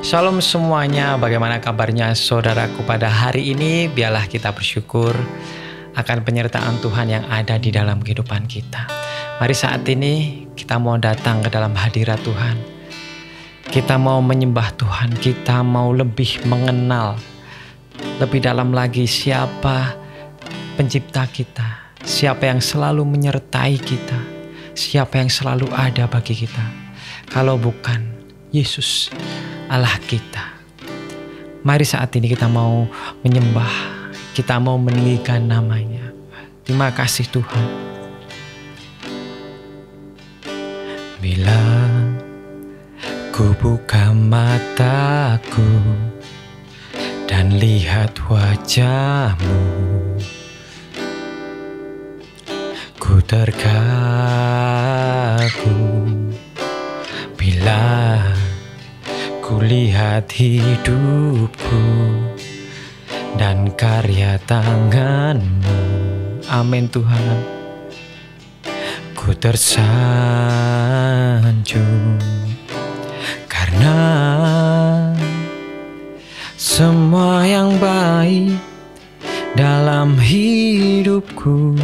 Shalom semuanya, bagaimana kabarnya saudaraku pada hari ini? Biarlah kita bersyukur akan penyertaan Tuhan yang ada di dalam kehidupan kita. Mari saat ini kita mau datang ke dalam hadirat Tuhan. Kita mau menyembah Tuhan, kita mau lebih mengenal lebih dalam lagi siapa pencipta kita, siapa yang selalu menyertai kita, siapa yang selalu ada bagi kita. Kalau bukan Yesus Allah kita. Mari saat ini kita mau menyembah, kita mau meninggikan namanya. Terima kasih Tuhan. Bila ku buka mataku dan lihat wajah-Mu, ku terkagum. Bila ku lihat hidupku dan karya tangan-Mu, amin Tuhan. Ku tersanjung karena semua yang baik dalam hidupku,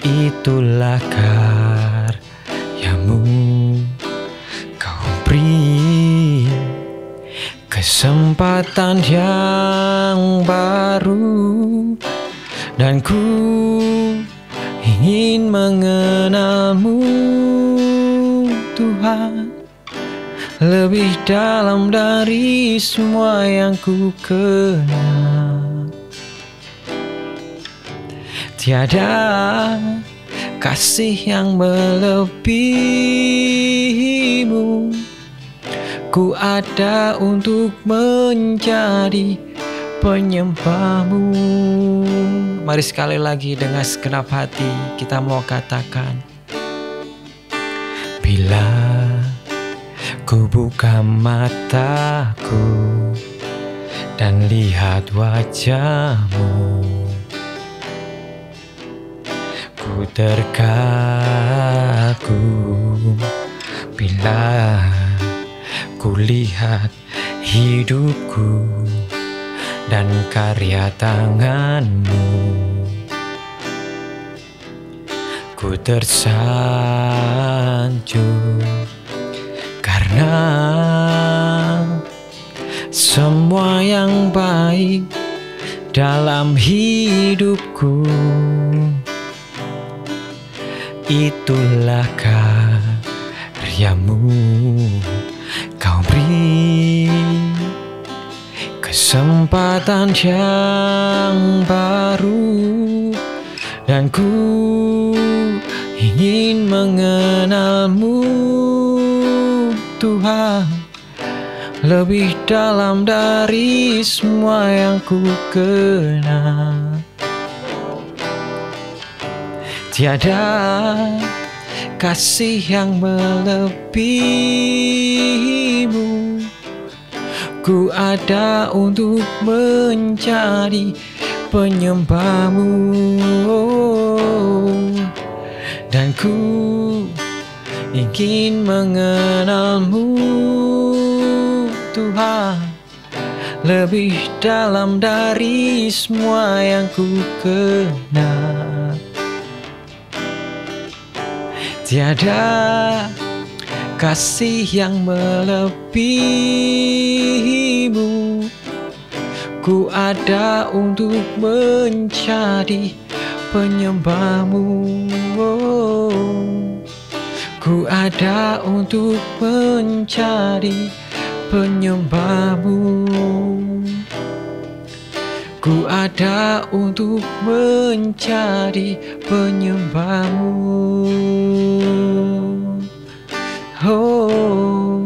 itulah karya-Mu. Kau beri kesempatan yang baru dan ku ingin mengenal-Mu Tuhan lebih dalam dari semua yang ku kenal. Tiada kasih yang melebihi-Mu. Ku ada untuk menjadi penyembah-Mu. Mari sekali lagi dengan segenap hati kita mau katakan, bila ku buka mataku dan lihat wajah-Mu, ku terkagum. Bila ku lihat hidupku dan karya tangan-Mu, ku tersanjung karena semua yang baik dalam hidupku, itulah karya-Mu. Kau beri kesempatan yang baru dan ku ingin mengenal-Mu Tuhan lebih dalam dari semua yang ku kenal. Tiada kasih yang melebihi-Mu. Ku ada untuk menjadi penyembah-Mu, dan ku ingin mengenal-Mu Tuhan lebih dalam dari semua yang ku kenal. Tiada kasih yang melebihi-Mu. Ku ada untuk menjadi penyembah-Mu. Ku ada untuk menjadi penyembah-Mu. Ku ada untuk menjadi penyembah-Mu. Oh,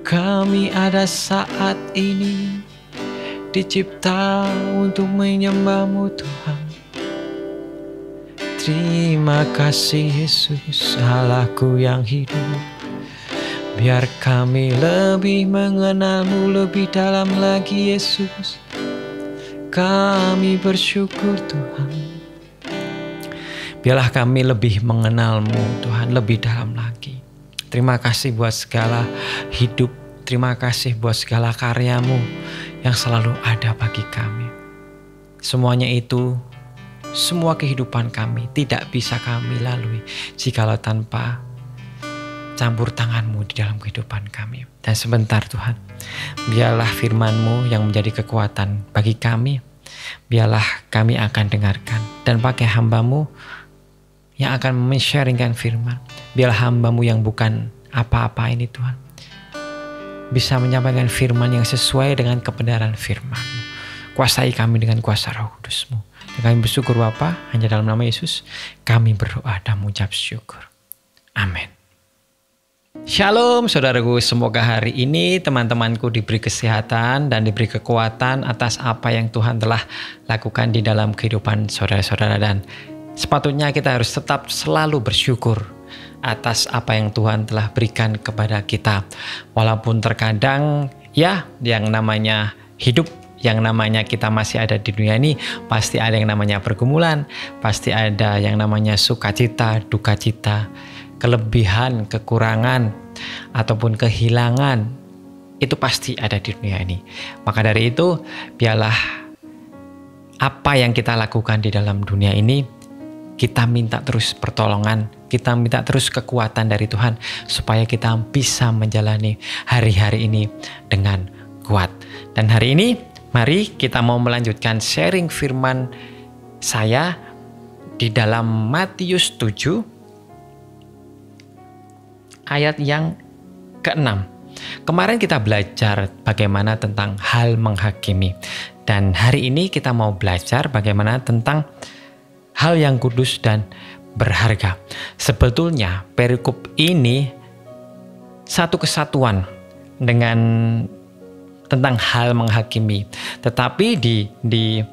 kami ada saat ini dicipta untuk menyembah-Mu Tuhan. Terima kasih Yesus, Allahku yang hidup. Biar kami lebih mengenal-Mu lebih dalam lagi Yesus. Kami bersyukur Tuhan. Biarlah kami lebih mengenal-Mu Tuhan lebih dalam lagi. Terima kasih buat segala hidup. Terima kasih buat segala karya-Mu yang selalu ada bagi kami. Semuanya itu, semua kehidupan kami tidak bisa kami lalui jikalau tanpa campur tangan-Mu di dalam kehidupan kami. Dan sebentar Tuhan, biarlah firman-Mu yang menjadi kekuatan bagi kami. Biarlah kami akan dengarkan dan pakai hamba-Mu yang akan men-sharingkan firman. Biarlah hamba-Mu yang bukan apa-apa ini Tuhan, bisa menyampaikan firman yang sesuai dengan kebenaran firman-Mu. Kuasai kami dengan kuasa Roh Kudus-Mu. Dan kami bersyukur Bapa, hanya dalam nama Yesus kami berdoa dan mengucap syukur. Amin. Shalom saudaraku, semoga hari ini teman-temanku diberi kesehatan dan diberi kekuatan atas apa yang Tuhan telah lakukan di dalam kehidupan saudara-saudara. Dan sepatutnya kita harus tetap selalu bersyukur atas apa yang Tuhan telah berikan kepada kita. Walaupun terkadang ya yang namanya hidup, yang namanya kita masih ada di dunia ini, pasti ada yang namanya pergumulan, pasti ada yang namanya sukacita, dukacita, kelebihan, kekurangan, ataupun kehilangan. Itu pasti ada di dunia ini. Maka dari itu, biarlah apa yang kita lakukan di dalam dunia ini, kita minta terus pertolongan, kita minta terus kekuatan dari Tuhan, supaya kita bisa menjalani hari-hari ini dengan kuat. Dan hari ini, mari kita mau melanjutkan sharing firman saya di dalam Matius 7 ayat yang ke-6. Kemarin kita belajar bagaimana tentang hal menghakimi. Dan hari ini kita mau belajar bagaimana tentang hal yang kudus dan berharga. Sebetulnya perikop ini satu kesatuan dengan tentang hal menghakimi. Tetapi di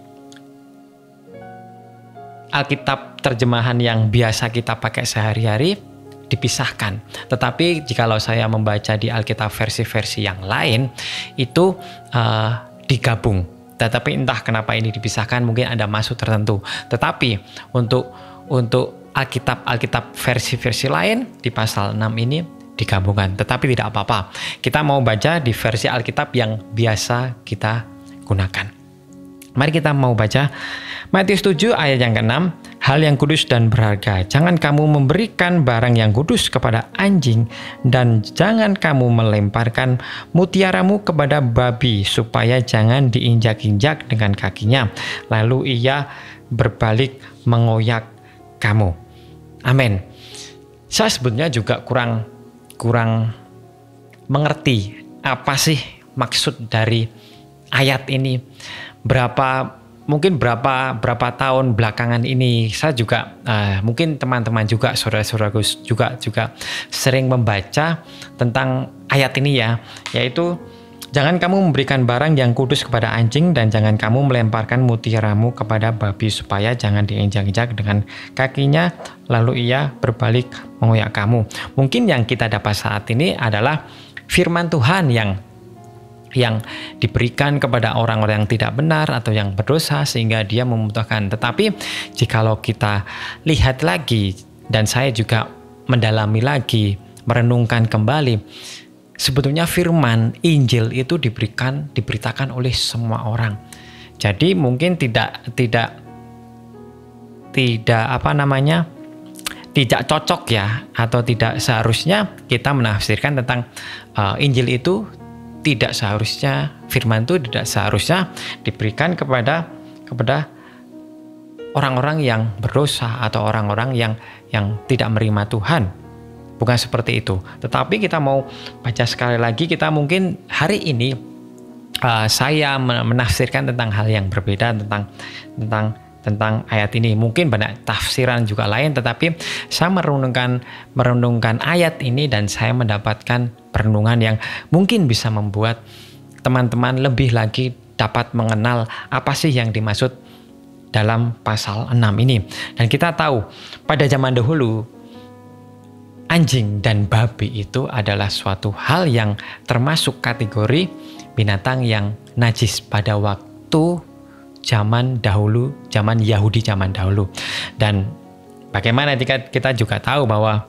Alkitab terjemahan yang biasa kita pakai sehari-hari dipisahkan. Tetapi jikalau saya membaca di Alkitab versi-versi yang lain, itu digabung. Tetapi entah kenapa ini dipisahkan, mungkin ada maksud tertentu. Tetapi untuk Alkitab versi-versi lain di pasal 6 ini digabungkan, tetapi tidak apa-apa. Kita mau baca di versi Alkitab yang biasa kita gunakan. Mari kita mau baca Matius 7 ayat yang ke-6. Hal yang kudus dan berharga. Jangan kamu memberikan barang yang kudus kepada anjing, dan jangan kamu melemparkan mutiaramu kepada babi, supaya jangan diinjak-injak dengan kakinya, lalu ia berbalik mengoyak kamu. Amin. Saya sebetulnya juga kurang mengerti apa sih maksud dari ayat ini. Mungkin berapa tahun belakangan ini saya juga mungkin teman-teman juga, saudara-saudaraku juga sering membaca tentang ayat ini ya, yaitu jangan kamu memberikan barang yang kudus kepada anjing, dan jangan kamu melemparkan mutiaramu kepada babi, supaya jangan diinjak-injak dengan kakinya, lalu ia berbalik mengoyak kamu. Mungkin yang kita dapat saat ini adalah firman Tuhan yang diberikan kepada orang-orang yang tidak benar atau yang berdosa sehingga dia membutuhkan. Tetapi jikalau kita lihat lagi, dan saya juga mendalami lagi, merenungkan kembali, sebetulnya firman Injil itu diberitakan oleh semua orang. Jadi mungkin tidak cocok ya, atau tidak seharusnya kita menafsirkan tentang Injil itu. Tidak seharusnya, firman itu tidak seharusnya diberikan kepada orang-orang yang berdosa atau orang-orang yang tidak menerima Tuhan. Bukan seperti itu. Tetapi kita mau baca sekali lagi, kita mungkin hari ini saya menafsirkan tentang hal yang berbeda tentang ayat ini. Mungkin banyak tafsiran juga lain, tetapi saya merenungkan ayat ini, dan saya mendapatkan perenungan yang mungkin bisa membuat teman-teman lebih lagi dapat mengenal apa sih yang dimaksud dalam pasal 6 ini. Dan kita tahu pada zaman dahulu anjing dan babi itu adalah suatu hal yang termasuk kategori binatang yang najis pada waktu zaman Yahudi zaman dahulu. Dan bagaimana jika kita juga tahu bahwa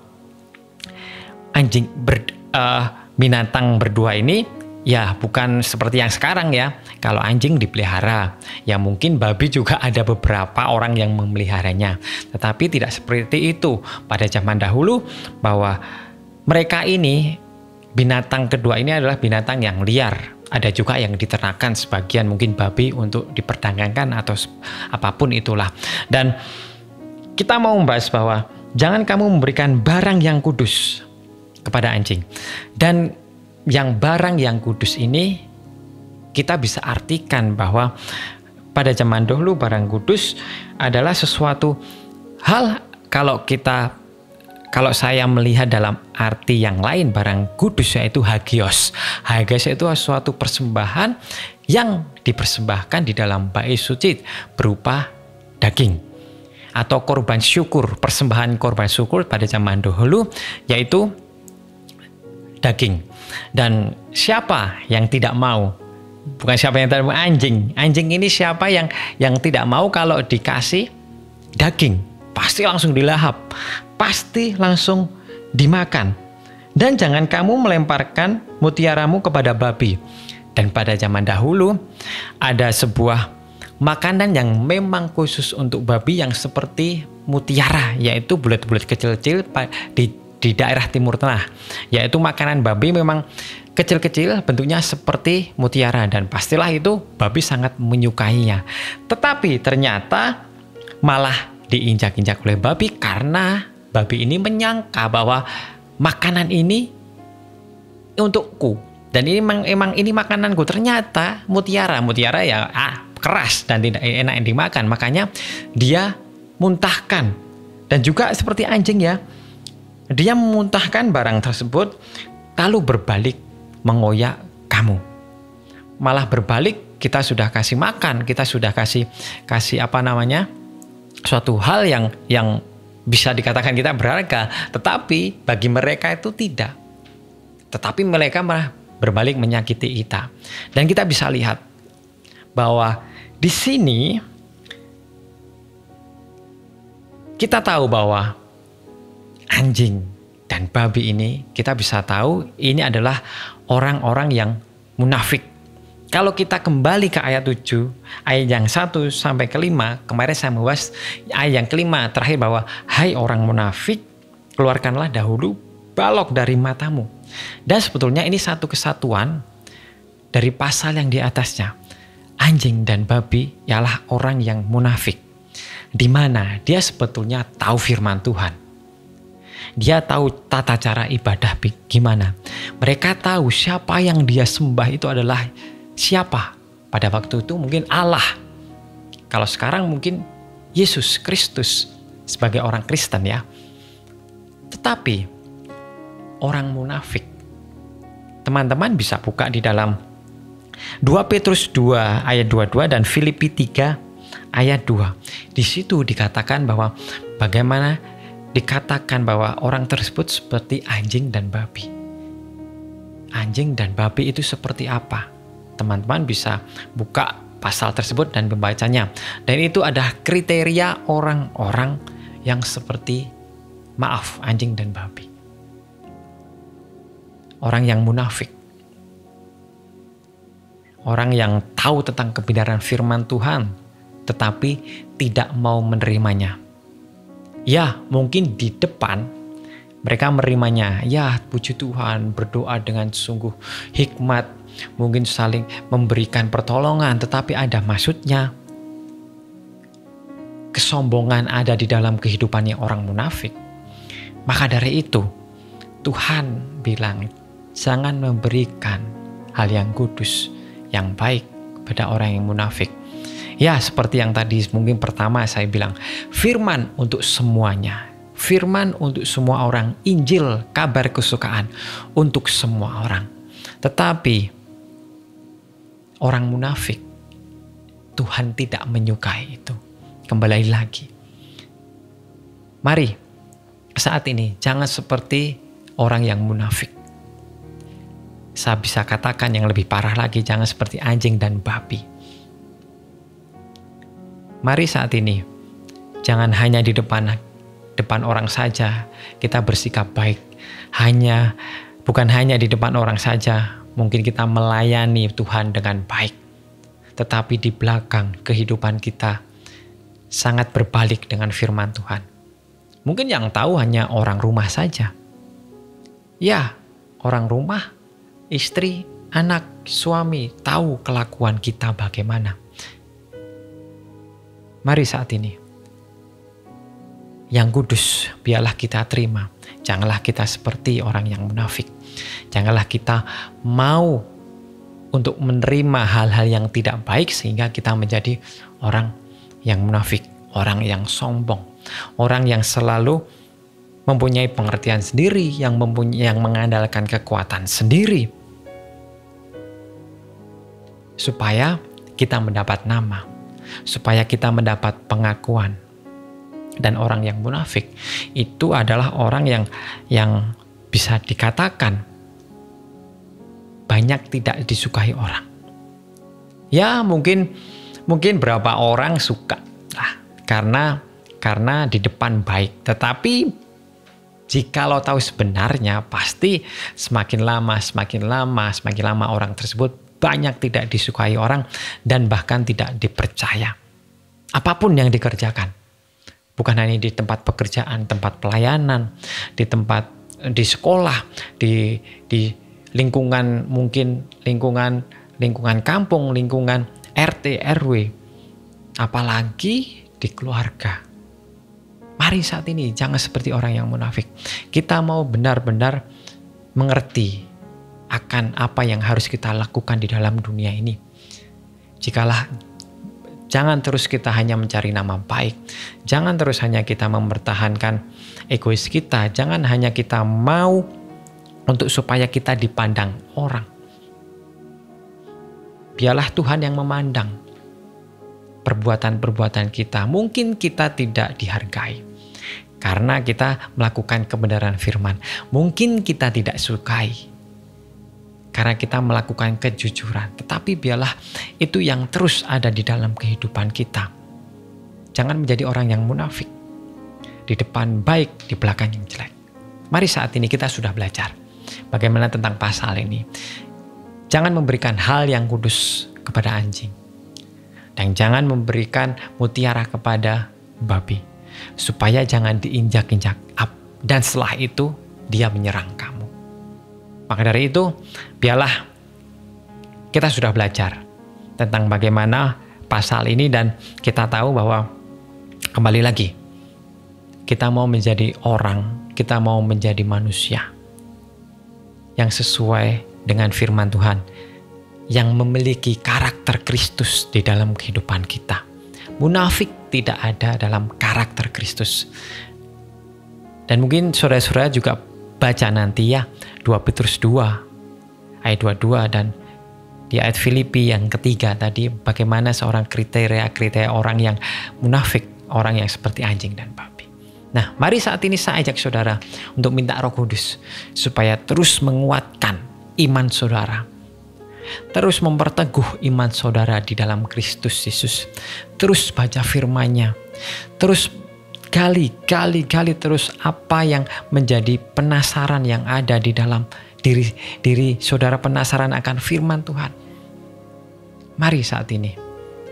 binatang berdua ini ya bukan seperti yang sekarang ya. Kalau anjing dipelihara, ya mungkin babi juga ada beberapa orang yang memeliharanya. Tetapi tidak seperti itu pada zaman dahulu, bahwa mereka ini, binatang kedua ini adalah binatang yang liar. Ada juga yang diternakan, sebagian mungkin babi untuk diperdagangkan atau apapun itulah. Dan kita mau membahas bahwa jangan kamu memberikan barang yang kudus kepada anjing. Dan yang barang yang kudus ini kita bisa artikan bahwa pada zaman dahulu barang kudus adalah sesuatu hal, kalau saya melihat dalam arti yang lain, barang kudus yaitu hagios. Hagios itu suatu persembahan yang dipersembahkan di dalam bait suci berupa daging atau korban syukur. Persembahan korban syukur pada zaman dahulu yaitu daging. Dan siapa yang tidak mau? Bukan siapa yang tidak mau, anjing. Anjing ini siapa yang tidak mau kalau dikasih daging? Pasti langsung dilahap, pasti langsung dimakan. Dan jangan kamu melemparkan mutiaramu kepada babi. Dan pada zaman dahulu ada sebuah makanan yang memang khusus untuk babi yang seperti mutiara, yaitu bulat-bulat kecil-kecil di daerah Timur Tengah. Yaitu makanan babi memang kecil-kecil, bentuknya seperti mutiara, dan pastilah itu babi sangat menyukainya. Tetapi ternyata malah diinjak-injak oleh babi karena babi ini menyangka bahwa makanan ini untukku dan ini emang ini makananku. Ternyata mutiara ya keras dan tidak enak dimakan, makanya dia muntahkan. Dan juga seperti anjing ya, dia memuntahkan barang tersebut lalu berbalik mengoyak kamu. Malah berbalik, kita sudah kasih makan, kita sudah kasih suatu hal yang bisa dikatakan kita berharga, tetapi bagi mereka itu tidak. Tetapi mereka malah berbalik menyakiti kita. Dan kita bisa lihat bahwa di sini kita tahu bahwa anjing dan babi ini, kita bisa tahu ini adalah orang-orang yang munafik. Kalau kita kembali ke ayat 7, ayat yang 1 sampai ke 5, kemarin saya membahas ayat yang kelima terakhir bahwa, hai orang munafik, keluarkanlah dahulu balok dari matamu. Dan sebetulnya ini satu kesatuan dari pasal yang di atasnya. Anjing dan babi ialah orang yang munafik, di mana dia sebetulnya tahu firman Tuhan. Dia tahu tata cara ibadah gimana. Mereka tahu siapa yang dia sembah itu adalah siapa. Pada waktu itu mungkin Allah. Kalau sekarang mungkin Yesus Kristus sebagai orang Kristen ya. Tetapi orang munafik, teman-teman bisa buka di dalam 2 Petrus 2 ayat 22 dan Filipi 3 ayat 2. Di situ dikatakan bahwa bagaimana dikatakan bahwa orang tersebut seperti anjing dan babi. Anjing dan babi itu seperti apa? Teman-teman bisa buka pasal tersebut dan membacanya. Dan itu ada kriteria orang-orang yang seperti anjing dan babi. Orang yang munafik. Orang yang tahu tentang kebenaran firman Tuhan, tetapi tidak mau menerimanya. Ya, mungkin di depan mereka menerimanya. Ya, puji Tuhan, berdoa dengan sungguh hikmat, mungkin saling memberikan pertolongan, tetapi ada maksudnya. Kesombongan ada di dalam kehidupannya orang munafik. Maka dari itu, Tuhan bilang, jangan memberikan hal yang kudus, yang baik pada orang yang munafik. Ya, seperti yang tadi mungkin pertama saya bilang, firman untuk semuanya. Firman untuk semua orang, Injil, kabar kesukaan untuk semua orang. Tetapi orang munafik, Tuhan tidak menyukai itu. Kembali lagi. Mari, saat ini jangan seperti orang yang munafik. Saya bisa katakan yang lebih parah lagi, jangan seperti anjing dan babi. Mari saat ini, jangan hanya di depan depan orang saja kita bersikap baik. Bukan hanya di depan orang saja, mungkin kita melayani Tuhan dengan baik. Tetapi di belakang kehidupan kita sangat berbalik dengan firman Tuhan. Mungkin yang tahu hanya orang rumah saja. Ya, orang rumah, istri, anak, suami tahu kelakuan kita bagaimana. Mari saat ini, yang kudus biarlah kita terima. Janganlah kita seperti orang yang munafik. Janganlah kita mau untuk menerima hal-hal yang tidak baik sehingga kita menjadi orang yang munafik, orang yang sombong, orang yang selalu mempunyai pengertian sendiri, yang mengandalkan kekuatan sendiri. Supaya kita mendapat nama, supaya kita mendapat pengakuan. Dan orang yang munafik itu adalah orang yang bisa dikatakan banyak tidak disukai orang. Ya mungkin berapa orang suka karena di depan baik. Tetapi jikalau tahu sebenarnya, pasti semakin lama orang tersebut banyak tidak disukai orang dan bahkan tidak dipercaya. Apapun yang dikerjakan. Bukan hanya di tempat pekerjaan, tempat pelayanan, di sekolah, di lingkungan, mungkin lingkungan kampung, lingkungan RT, RW, apalagi di keluarga. Mari saat ini jangan seperti orang yang munafik. Kita mau benar-benar mengerti akan apa yang harus kita lakukan di dalam dunia ini. Jangan terus kita hanya mencari nama baik. Jangan terus hanya kita mempertahankan egois kita. Jangan hanya kita mau untuk supaya kita dipandang orang. Biarlah Tuhan yang memandang perbuatan-perbuatan kita. Mungkin kita tidak dihargai karena kita melakukan kebenaran firman. Mungkin kita tidak sukai karena kita melakukan kejujuran. Tetapi biarlah itu yang terus ada di dalam kehidupan kita. Jangan menjadi orang yang munafik. Di depan baik, di belakang yang jelek. Mari saat ini kita sudah belajar bagaimana tentang pasal ini. Jangan memberikan hal yang kudus kepada anjing. Dan jangan memberikan mutiara kepada babi. Supaya jangan diinjak-injak. Dan setelah itu dia menyerang kamu. Maka dari itu, biarlah kita sudah belajar tentang bagaimana pasal ini dan kita tahu bahwa kembali lagi, kita mau menjadi orang, kita mau menjadi manusia yang sesuai dengan firman Tuhan, yang memiliki karakter Kristus di dalam kehidupan kita. Munafik tidak ada dalam karakter Kristus. Dan mungkin saudara-saudara juga baca nanti ya 2 Petrus 2 ayat 22 dan di ayat Filipi yang ketiga tadi bagaimana seorang kriteria orang yang munafik, orang yang seperti anjing dan babi. Nah, mari saat ini saya ajak saudara untuk minta Roh Kudus supaya terus menguatkan iman saudara. Terus memperteguh iman saudara di dalam Kristus Yesus. Terus baca firman-Nya. Terus gali terus apa yang menjadi penasaran yang ada di dalam diri saudara, penasaran akan firman Tuhan. Mari saat ini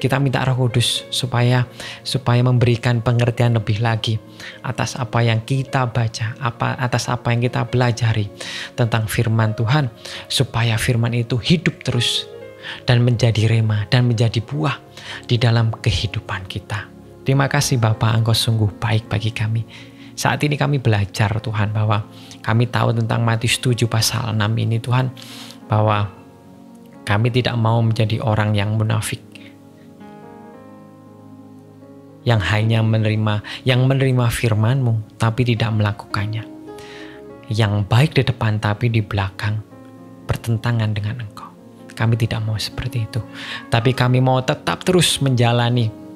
kita minta Roh Kudus supaya memberikan pengertian lebih lagi atas apa yang kita baca, atas apa yang kita pelajari tentang firman Tuhan, supaya firman itu hidup terus dan menjadi rema dan menjadi buah di dalam kehidupan kita. Terima kasih Bapa, Engkau sungguh baik bagi kami. Saat ini kami belajar Tuhan bahwa kami tahu tentang Matius 7 pasal 6 ini Tuhan, bahwa kami tidak mau menjadi orang yang munafik, yang hanya menerima firman-Mu tapi tidak melakukannya, yang baik di depan tapi di belakang bertentangan dengan Engkau. Kami tidak mau seperti itu, tapi kami mau tetap terus menjalani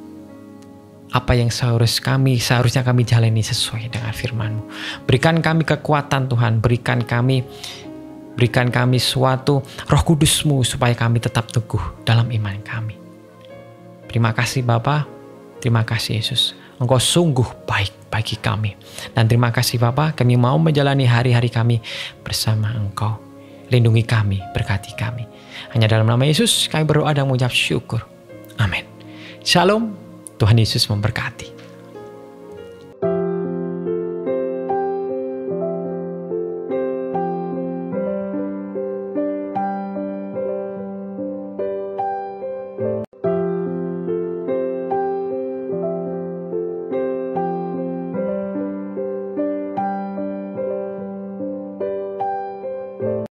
apa yang seharusnya kami jalani sesuai dengan firman-Mu. Berikan kami kekuatan Tuhan, berikan kami suatu Roh Kudus-Mu supaya kami tetap teguh dalam iman kami. Terima kasih Bapa, terima kasih Yesus. Engkau sungguh baik bagi kami. Dan terima kasih Bapa, kami mau menjalani hari-hari kami bersama Engkau. Lindungi kami, berkati kami. Hanya dalam nama Yesus kami berdoa dan mengucap syukur. Amin. Shalom, Tuhan Yesus memberkati.